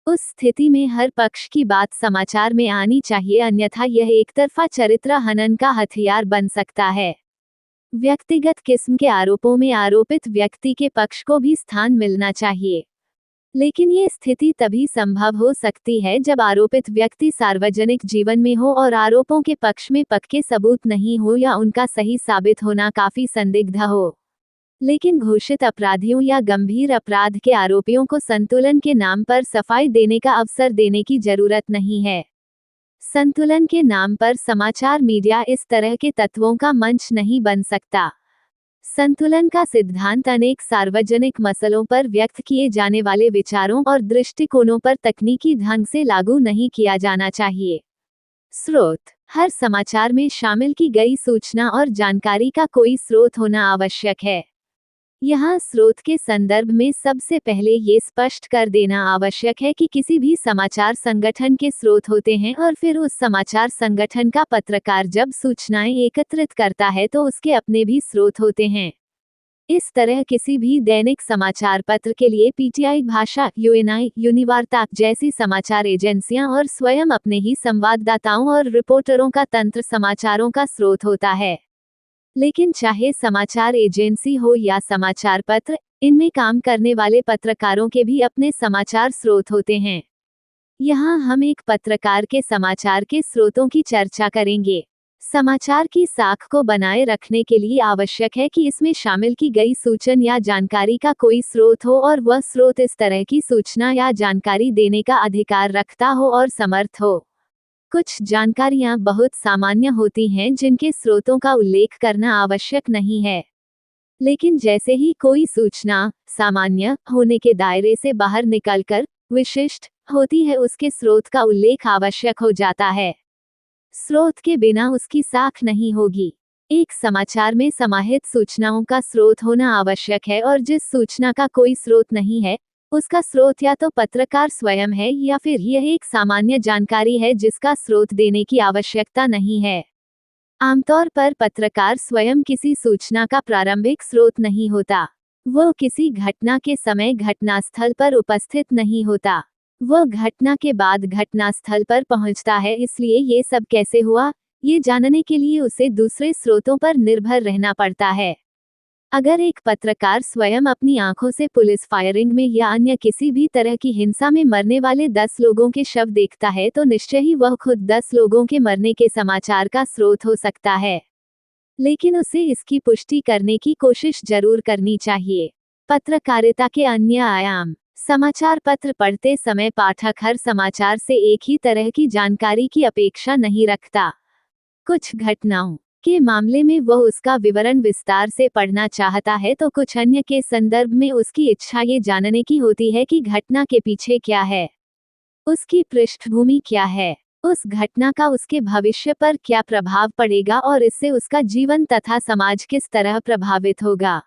उस स्थिति में हर पक्ष की बात समाचार में आनी चाहिए, अन्यथा यह एकतरफा चरित्र हनन का हथियार बन सकता है। व्यक्तिगत किस्म के आरोपों में आरोपित व्यक्ति के पक्ष को भी स्थान मिलना चाहिए, लेकिन ये स्थिति तभी संभव हो सकती है जब आरोपित व्यक्ति सार्वजनिक जीवन में हो और आरोपों के पक्ष में पक्के सबूत नहीं हो या उनका सही साबित होना काफी संदिग्ध हो। लेकिन घोषित अपराधियों या गंभीर अपराध के आरोपियों को संतुलन के नाम पर सफाई देने का अवसर देने की जरूरत नहीं है। संतुलन के नाम पर समाचार मीडिया इस तरह के तत्वों का मंच नहीं बन सकता। संतुलन का सिद्धांत अनेक सार्वजनिक मसलों पर व्यक्त किए जाने वाले विचारों और दृष्टिकोणों पर तकनीकी ढंग से लागू नहीं किया जाना चाहिए। स्रोत। हर समाचार में शामिल की गई सूचना और जानकारी का कोई स्रोत होना आवश्यक है। यहाँ स्रोत के संदर्भ में सबसे पहले ये स्पष्ट कर देना आवश्यक है कि किसी भी समाचार संगठन के स्रोत होते हैं और फिर उस समाचार संगठन का पत्रकार जब सूचनाएं एकत्रित करता है तो उसके अपने भी स्रोत होते हैं। इस तरह किसी भी दैनिक समाचार पत्र के लिए पीटीआई भाषा, यूएनआई, यूनिवार्ता जैसी समाचार एजेंसियां और स्वयं अपने ही संवाददाताओं और रिपोर्टरों का तंत्र समाचारों का स्रोत होता है। लेकिन चाहे समाचार एजेंसी हो या समाचार पत्र, इनमें काम करने वाले पत्रकारों के भी अपने समाचार स्रोत होते हैं। यहाँ हम एक पत्रकार के समाचार के स्रोतों की चर्चा करेंगे। समाचार की साख को बनाए रखने के लिए आवश्यक है कि इसमें शामिल की गई सूचना या जानकारी का कोई स्रोत हो और वह स्रोत इस तरह की सूचना या जानकारी देने का अधिकार रखता हो और समर्थ हो। कुछ जानकारियां बहुत सामान्य होती हैं जिनके स्रोतों का उल्लेख करना आवश्यक नहीं है। लेकिन जैसे ही कोई सूचना सामान्य होने के दायरे से बाहर निकलकर विशिष्ट होती है, उसके स्रोत का उल्लेख आवश्यक हो जाता है। स्रोत के बिना उसकी साख नहीं होगी। एक समाचार में समाहित सूचनाओं का स्रोत होना आवश्यक है और जिस सूचना का कोई स्रोत नहीं है, उसका स्रोत या तो पत्रकार स्वयं है या फिर यह एक सामान्य जानकारी है जिसका स्रोत देने की आवश्यकता नहीं है। आमतौर पर पत्रकार स्वयं किसी सूचना का प्रारंभिक स्रोत नहीं होता। वह किसी घटना के समय घटनास्थल पर उपस्थित नहीं होता। वह घटना के बाद घटनास्थल पर पहुंचता है। इसलिए ये सब कैसे हुआ, ये जानने के लिए उसे दूसरे स्रोतों पर निर्भर रहना पड़ता है। अगर एक पत्रकार स्वयं अपनी आंखों से पुलिस फायरिंग में या अन्य किसी भी तरह की हिंसा में मरने वाले 10 लोगों के शव देखता है तो निश्चय ही वह खुद 10 लोगों के मरने के समाचार का स्रोत हो सकता है। लेकिन उसे इसकी पुष्टि करने की कोशिश जरूर करनी चाहिए। पत्रकारिता के अन्य आयाम। समाचार पत्र पढ़ते समय पाठक हर समाचार से एक ही तरह की जानकारी की अपेक्षा नहीं रखता। कुछ घटनाओं के मामले में वह उसका विवरण विस्तार से पढ़ना चाहता है तो कुछ अन्य के संदर्भ में उसकी इच्छा ये जानने की होती है कि घटना के पीछे क्या है, उसकी पृष्ठभूमि क्या है, उस घटना का उसके भविष्य पर क्या प्रभाव पड़ेगा और इससे उसका जीवन तथा समाज किस तरह प्रभावित होगा।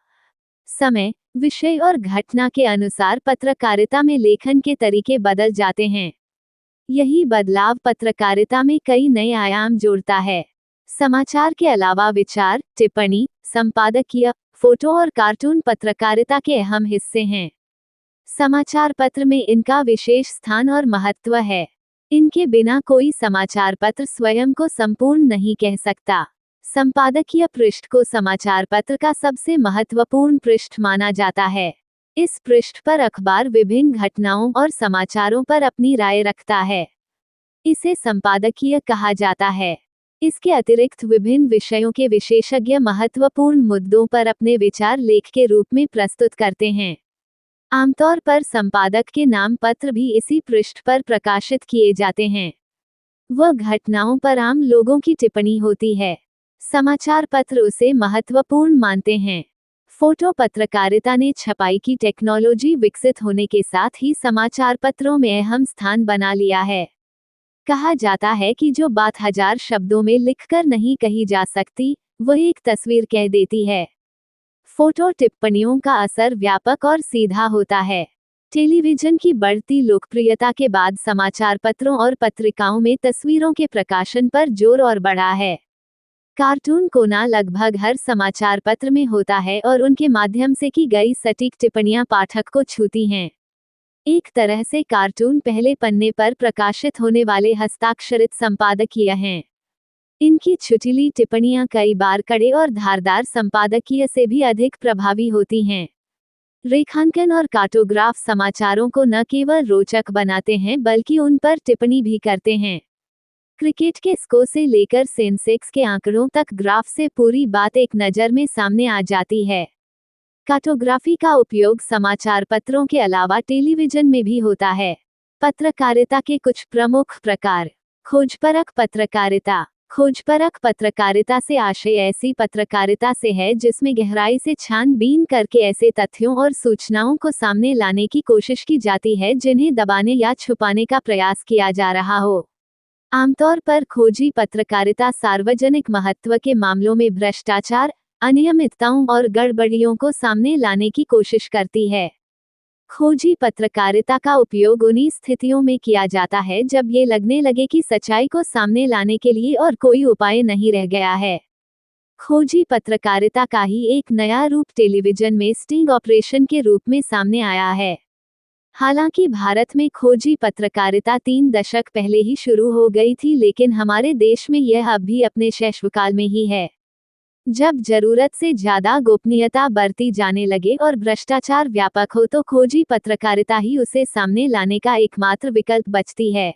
समय, विषय और घटना के अनुसार पत्रकारिता में लेखन के तरीके बदल जाते हैं। यही बदलाव पत्रकारिता में कई नए आयाम जोड़ता है। समाचार के अलावा विचार, टिप्पणी, संपादकीय, फोटो और कार्टून पत्रकारिता के अहम हिस्से हैं। समाचार पत्र में इनका विशेष स्थान और महत्व है। इनके बिना कोई समाचार पत्र स्वयं को संपूर्ण नहीं कह सकता। संपादकीय पृष्ठ को समाचार पत्र का सबसे महत्वपूर्ण पृष्ठ माना जाता है। इस पृष्ठ पर अखबार विभिन्न घटनाओं और समाचारों पर अपनी राय रखता है। इसे संपादकीय कहा जाता है। इसके अतिरिक्त विभिन्न विषयों के विशेषज्ञ महत्वपूर्ण मुद्दों पर अपने विचार लेख के रूप में प्रस्तुत करते हैं। आमतौर पर संपादक के नाम पत्र भी इसी पृष्ठ पर प्रकाशित किए जाते हैं। वह घटनाओं पर आम लोगों की टिप्पणी होती है। समाचार पत्र उसे महत्वपूर्ण मानते हैं। फोटो पत्रकारिता ने छपाई की टेक्नोलॉजी विकसित होने के साथ ही समाचार पत्रों में अहम स्थान बना लिया है। कहा जाता है कि जो बात 1000 शब्दों में लिखकर नहीं कही जा सकती, वह एक तस्वीर कह देती है। फोटो टिप्पणियों का असर व्यापक और सीधा होता है। टेलीविजन की बढ़ती लोकप्रियता के बाद समाचार पत्रों और पत्रिकाओं में तस्वीरों के प्रकाशन पर जोर और बढ़ा है। कार्टून कोना लगभग हर समाचार पत्र में होता है और उनके माध्यम से की गई सटीक टिप्पणियां पाठक को छूती हैं। एक तरह से कार्टून पहले पन्ने पर प्रकाशित होने वाले हस्ताक्षरित संपादकीय हैं। इनकी छुटीली टिप्पणियां कई बार कड़े और धारदार संपादकीय से भी अधिक प्रभावी होती हैं। रेखांकन और कार्टोग्राफ समाचारों को न केवल रोचक बनाते हैं बल्कि उन पर टिप्पणी भी करते हैं। क्रिकेट के स्कोर से लेकर सेंसेक्स के आंकड़ों तक ग्राफ से पूरी बात एक नज़र में सामने आ जाती है। कार्टोग्राफी का उपयोग समाचार पत्रों के अलावा टेलीविजन में भी होता है। पत्रकारिता के कुछ प्रमुख प्रकार। खोजपरक पत्रकारिता। खोजपरक पत्रकारिता से आशय ऐसी पत्रकारिता से है जिसमें गहराई से छानबीन करके ऐसे तथ्यों और सूचनाओं को सामने लाने की कोशिश की जाती है जिन्हें दबाने या छुपाने का प्रयास किया जा रहा हो। आमतौर पर खोजी पत्रकारिता सार्वजनिक महत्व के मामलों में भ्रष्टाचार, अनियमितताओं और गड़बड़ियों को सामने लाने की कोशिश करती है। खोजी पत्रकारिता का उपयोग उन्हीं स्थितियों में किया जाता है जब ये लगने लगे कि सच्चाई को सामने लाने के लिए और कोई उपाय नहीं रह गया है। खोजी पत्रकारिता का ही एक नया रूप टेलीविजन में स्टिंग ऑपरेशन के रूप में सामने आया है। हालांकि भारत में खोजी पत्रकारिता 3 दशक पहले ही शुरू हो गई थी, लेकिन हमारे देश में यह अब भी अपने शैशवकाल में ही है। जब जरूरत से ज्यादा गोपनीयता बरती जाने लगे और भ्रष्टाचार व्यापक हो तो खोजी पत्रकारिता ही उसे सामने लाने का एकमात्र विकल्प बचती है।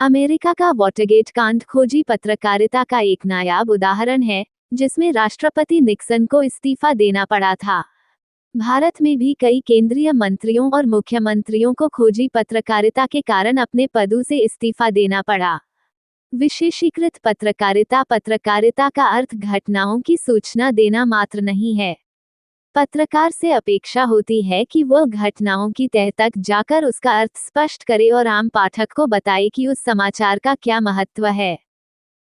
अमेरिका का वॉटरगेट कांड खोजी पत्रकारिता का एक नायाब उदाहरण है, जिसमें राष्ट्रपति निक्सन को इस्तीफा देना पड़ा था। भारत में भी कई केंद्रीय मंत्रियों और मुख्यमंत्रियों को खोजी पत्रकारिता के कारण अपने पदों से इस्तीफा देना पड़ा। विशेषीकृत पत्रकारिता पत्रकारिता का अर्थ घटनाओं की सूचना देना मात्र नहीं है। पत्रकार से अपेक्षा होती है कि वह घटनाओं की तह तक जाकर उसका अर्थ स्पष्ट करे और आम पाठक को बताए कि उस समाचार का क्या महत्व है।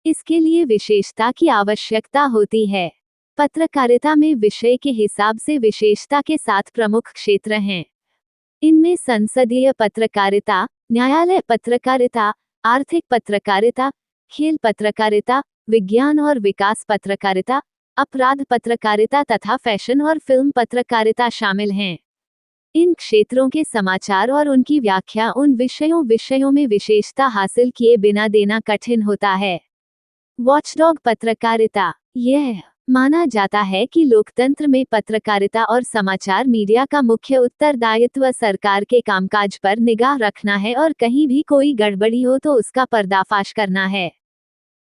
इसके लिए विशेषता की आवश्यकता होती है। पत्रकारिता में विषय के हिसाब से विशेषता के 7 प्रमुख क्षेत्र हैं। इनमें संसदीय पत्रकारिता, न्यायालय पत्रकारिता, आर्थिक पत्रकारिता, खेल पत्रकारिता, विज्ञान और विकास पत्रकारिता, अपराध पत्रकारिता तथा फैशन और फिल्म पत्रकारिता शामिल हैं। इन क्षेत्रों के समाचार और उनकी व्याख्या उन विषयों में विशेषता हासिल किए बिना देना कठिन होता है। वॉचडॉग पत्रकारिता, यह माना जाता है कि लोकतंत्र में पत्रकारिता और समाचार मीडिया का मुख्य उत्तरदायित्व सरकार के कामकाज पर निगाह रखना है और कहीं भी कोई गड़बड़ी हो तो उसका पर्दाफाश करना है।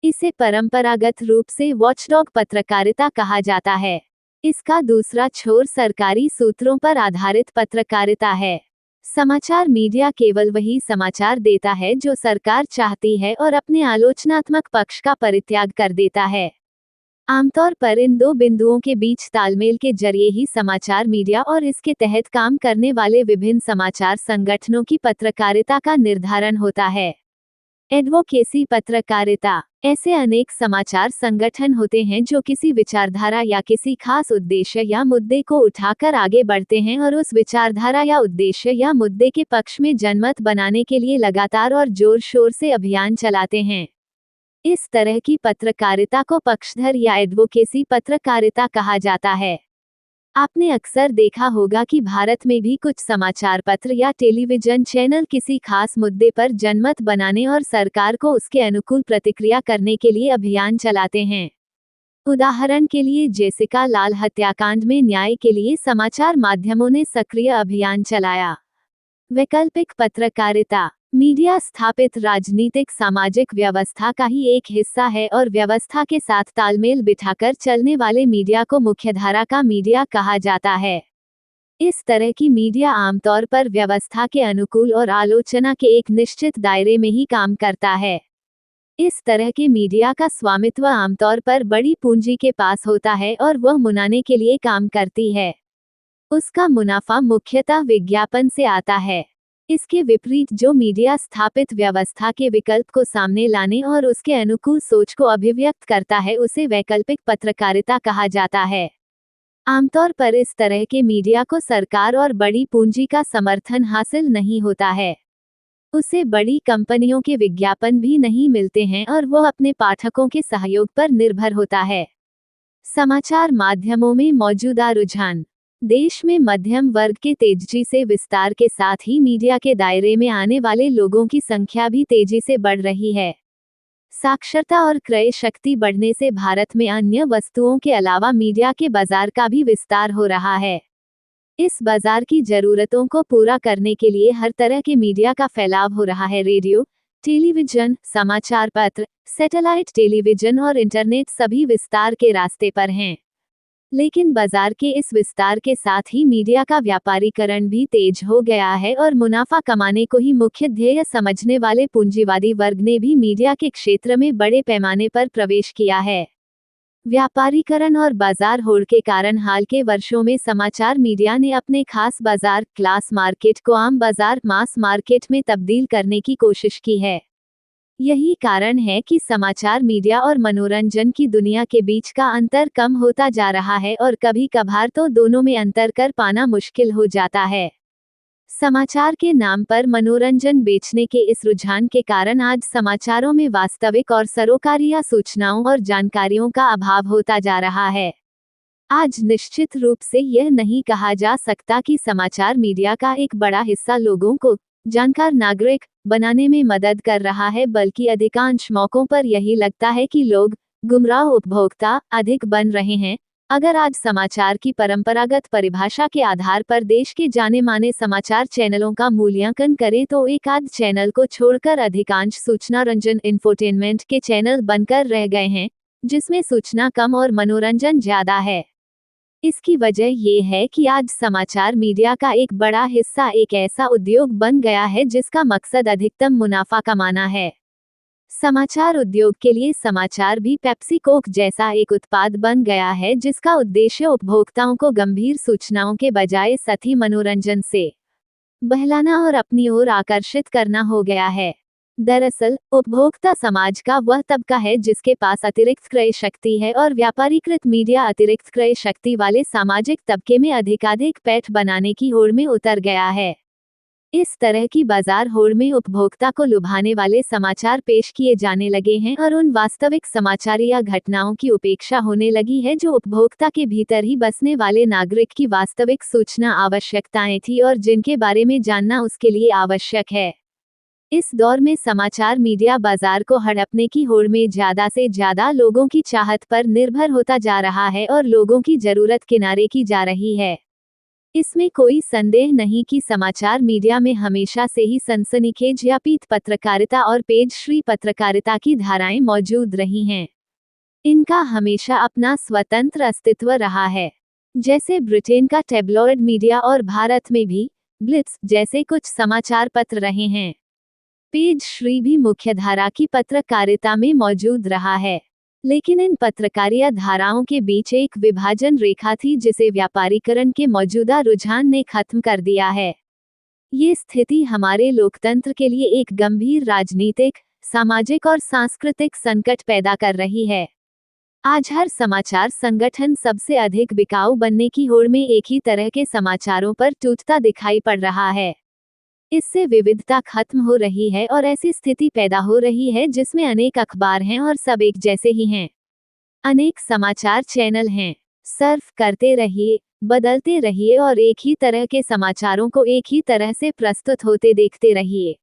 इसे परंपरागत रूप से वॉचडॉग पत्रकारिता कहा जाता है। इसका दूसरा छोर सरकारी सूत्रों पर आधारित पत्रकारिता है। समाचार मीडिया केवल वही समाचार देता है जो सरकार चाहती है और अपने आलोचनात्मक पक्ष का परित्याग कर देता है। आमतौर पर इन 2 बिंदुओं के बीच तालमेल के जरिए ही समाचार मीडिया और इसके तहत काम करने वाले विभिन्न समाचार संगठनों की पत्रकारिता का निर्धारण होता है। एडवोकेसी पत्रकारिता, ऐसे अनेक समाचार संगठन होते हैं जो किसी विचारधारा या किसी खास उद्देश्य या मुद्दे को उठाकर आगे बढ़ते हैं और उस विचारधारा या उद्देश्य या मुद्दे के पक्ष में जनमत बनाने के लिए लगातार और जोर शोर से अभियान चलाते हैं। इस तरह की पत्रकारिता को पक्षधर या एडवोकेसी पत्रकारिता कहा जाता है। आपने अक्सर देखा होगा कि भारत में भी कुछ समाचार पत्र या टेलीविजन चैनल किसी खास मुद्दे पर जनमत बनाने और सरकार को उसके अनुकूल प्रतिक्रिया करने के लिए अभियान चलाते हैं। उदाहरण के लिए जेसिका लाल हत्याकांड में न्याय के लिए समाचार माध्यमों ने सक्रिय अभियान चलाया। वैकल्पिक पत्रकारिता, मीडिया स्थापित राजनीतिक सामाजिक व्यवस्था का ही एक हिस्सा है और व्यवस्था के साथ तालमेल बिठाकर चलने वाले मीडिया को मुख्यधारा का मीडिया कहा जाता है। इस तरह की मीडिया आमतौर पर व्यवस्था के अनुकूल और आलोचना के एक निश्चित दायरे में ही काम करता है। इस तरह के मीडिया का स्वामित्व आमतौर पर बड़ी पूंजी के पास होता है और वह मुनाने के लिए काम करती है। उसका मुनाफा मुख्यतः विज्ञापन से आता है। इसके विपरीत जो मीडिया स्थापित व्यवस्था के विकल्प को सामने लाने और उसके अनुकूल सोच को अभिव्यक्त करता है उसे वैकल्पिक पत्रकारिता कहा जाता है। आमतौर पर इस तरह के मीडिया को सरकार और बड़ी पूंजी का समर्थन हासिल नहीं होता है। उसे बड़ी कंपनियों के विज्ञापन भी नहीं मिलते हैं और वह अपने पाठकों के सहयोग पर निर्भर होता है। समाचार माध्यमों में मौजूदा रुझान, देश में मध्यम वर्ग के तेजी से विस्तार के साथ ही मीडिया के दायरे में आने वाले लोगों की संख्या भी तेजी से बढ़ रही है। साक्षरता और क्रय शक्ति बढ़ने से भारत में अन्य वस्तुओं के अलावा मीडिया के बाजार का भी विस्तार हो रहा है। इस बाजार की जरूरतों को पूरा करने के लिए हर तरह के मीडिया का फैलाव हो रहा है। रेडियो, टेलीविजन, समाचार पत्र, सैटेलाइट टेलीविजन और इंटरनेट सभी विस्तार के रास्ते पर हैं। लेकिन बाजार के इस विस्तार के साथ ही मीडिया का व्यापारीकरण भी तेज हो गया है और मुनाफा कमाने को ही मुख्य ध्येय समझने वाले पूंजीवादी वर्ग ने भी मीडिया के क्षेत्र में बड़े पैमाने पर प्रवेश किया है। व्यापारीकरण और बाजार होड़ के कारण हाल के वर्षों में समाचार मीडिया ने अपने खास बाजार क्लास मार्केट को आम बाजार मास मार्केट में तब्दील करने की कोशिश की है। यही कारण है कि समाचार मीडिया और मनोरंजन की दुनिया के बीच का अंतर कम होता जा रहा है और कभी कभार तो दोनों में अंतर कर पाना मुश्किल हो जाता है। समाचार के नाम पर मनोरंजन बेचने के इस रुझान के कारण आज समाचारों में वास्तविक और सरोकारिया सूचनाओं और जानकारियों का अभाव होता जा रहा है। आज निश्चित रूप से यह नहीं कहा जा सकता कि समाचार मीडिया का एक बड़ा हिस्सा लोगों को जानकार नागरिक बनाने में मदद कर रहा है, बल्कि अधिकांश मौकों पर यही लगता है कि लोग गुमराह उपभोक्ता अधिक बन रहे हैं। अगर आज समाचार की परंपरागत परिभाषा के आधार पर देश के जाने माने समाचार चैनलों का मूल्यांकन करें तो एक आध चैनल को छोड़कर अधिकांश सूचना रंजन इंफोटेनमेंट के चैनल बनकर रह गए हैं, जिसमें सूचना कम और मनोरंजन ज्यादा है। इसकी वजह ये है कि आज समाचार मीडिया का एक बड़ा हिस्सा एक ऐसा उद्योग बन गया है जिसका मकसद अधिकतम मुनाफा कमाना है। समाचार उद्योग के लिए समाचार भी पेप्सी कोक जैसा एक उत्पाद बन गया है जिसका उद्देश्य उपभोक्ताओं को गंभीर सूचनाओं के बजाय सतही मनोरंजन से बहलाना और अपनी ओर आकर्षित करना हो गया है। दरअसल उपभोक्ता समाज का वह तबका है जिसके पास अतिरिक्त क्रय शक्ति है और व्यापारीकृत मीडिया अतिरिक्त क्रय शक्ति वाले सामाजिक तबके में अधिकाधिक पैठ बनाने की होड़ में उतर गया है। इस तरह की बाजार होड़ में उपभोक्ता को लुभाने वाले समाचार पेश किए जाने लगे हैं और उन वास्तविक समाचार या घटनाओं की उपेक्षा होने लगी है जो उपभोक्ता के भीतर ही बसने वाले नागरिक की वास्तविक सूचना आवश्यकताएं थी और जिनके बारे में जानना उसके लिए आवश्यक है। इस दौर में समाचार मीडिया बाजार को हड़पने की होड़ में ज्यादा से ज्यादा लोगों की चाहत पर निर्भर होता जा रहा है और लोगों की जरूरत किनारे की जा रही है। इसमें कोई संदेह नहीं कि समाचार मीडिया में हमेशा से ही सनसनीखेज या पीठ पत्रकारिता और पेजश्री पत्रकारिता की धाराएं मौजूद रही हैं। इनका हमेशा अपना स्वतंत्र अस्तित्व रहा है। जैसे ब्रिटेन का टैब्लॉइड मीडिया और भारत में भी ब्लिट्स जैसे कुछ समाचार पत्र रहे हैं। पेजश्री भी मुख्यधारा की पत्रकारिता में मौजूद रहा है, लेकिन इन पत्रकारिता धाराओं के बीच एक विभाजन रेखा थी जिसे व्यापारीकरण के मौजूदा रुझान ने खत्म कर दिया है। ये स्थिति हमारे लोकतंत्र के लिए एक गंभीर राजनीतिक, सामाजिक और सांस्कृतिक संकट पैदा कर रही है। आज हर समाचार संगठन सबसे अधिक बिकाऊ बनने की होड़ में एक ही तरह के समाचारों पर टूटता दिखाई पड़ रहा है। इससे विविधता खत्म हो रही है और ऐसी स्थिति पैदा हो रही है जिसमें अनेक अखबार हैं और सब एक जैसे ही हैं। अनेक समाचार चैनल हैं। सर्फ करते रहिए, बदलते रहिए और एक ही तरह के समाचारों को एक ही तरह से प्रस्तुत होते देखते रहिए।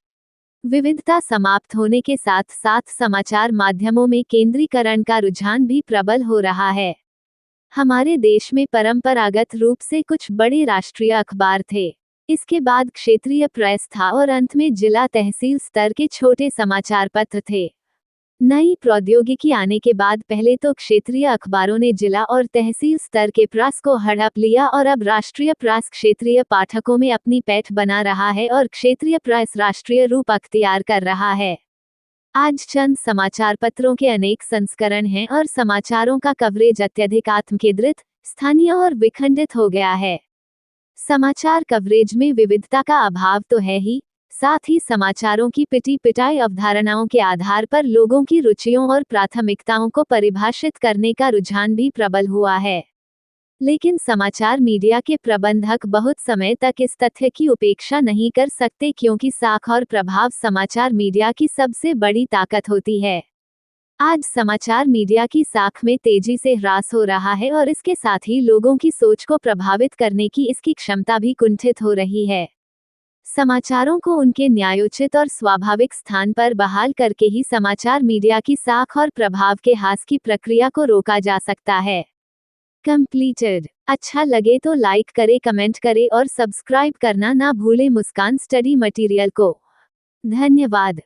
विविधता समाप्त होने के साथ साथ समाचार माध्यमों में केंद्रीकरण का रुझान भी प्रबल हो रहा है। हमारे देश में परंपरागत रूप से कुछ बड़े राष्ट्रीय अखबार थे, इसके बाद क्षेत्रीय प्रेस था और अंत में जिला तहसील स्तर के छोटे समाचार पत्र थे। नई प्रौद्योगिकी आने के बाद पहले तो क्षेत्रीय अखबारों ने जिला और तहसील स्तर के प्रेस को हड़प लिया और अब राष्ट्रीय प्रेस क्षेत्रीय पाठकों में अपनी पैठ बना रहा है और क्षेत्रीय प्रेस राष्ट्रीय रूप अख्तियार कर रहा है। आज चंद समाचार पत्रों के अनेक संस्करण हैं और समाचारों का कवरेज अत्यधिक आत्मकेंद्रित, स्थानीय और विखंडित हो गया है। समाचार कवरेज में विविधता का अभाव तो है ही, साथ ही समाचारों की पिटी पिटाई अवधारणाओं के आधार पर लोगों की रुचियों और प्राथमिकताओं को परिभाषित करने का रुझान भी प्रबल हुआ है। लेकिन समाचार मीडिया के प्रबंधक बहुत समय तक इस तथ्य की उपेक्षा नहीं कर सकते क्योंकि साख और प्रभाव समाचार मीडिया की सबसे बड़ी ताकत होती है। आज समाचार मीडिया की साख में तेजी से ह्रास हो रहा है और इसके साथ ही लोगों की सोच को प्रभावित करने की इसकी क्षमता भी कुंठित हो रही है। समाचारों को उनके न्यायोचित और स्वाभाविक स्थान पर बहाल करके ही समाचार मीडिया की साख और प्रभाव के ह्रास की प्रक्रिया को रोका जा सकता है। कंप्लीटेड। अच्छा लगे तो लाइक करे, कमेंट करे और सब्सक्राइब करना ना भूले मुस्कान स्टडी मटेरियल को। धन्यवाद।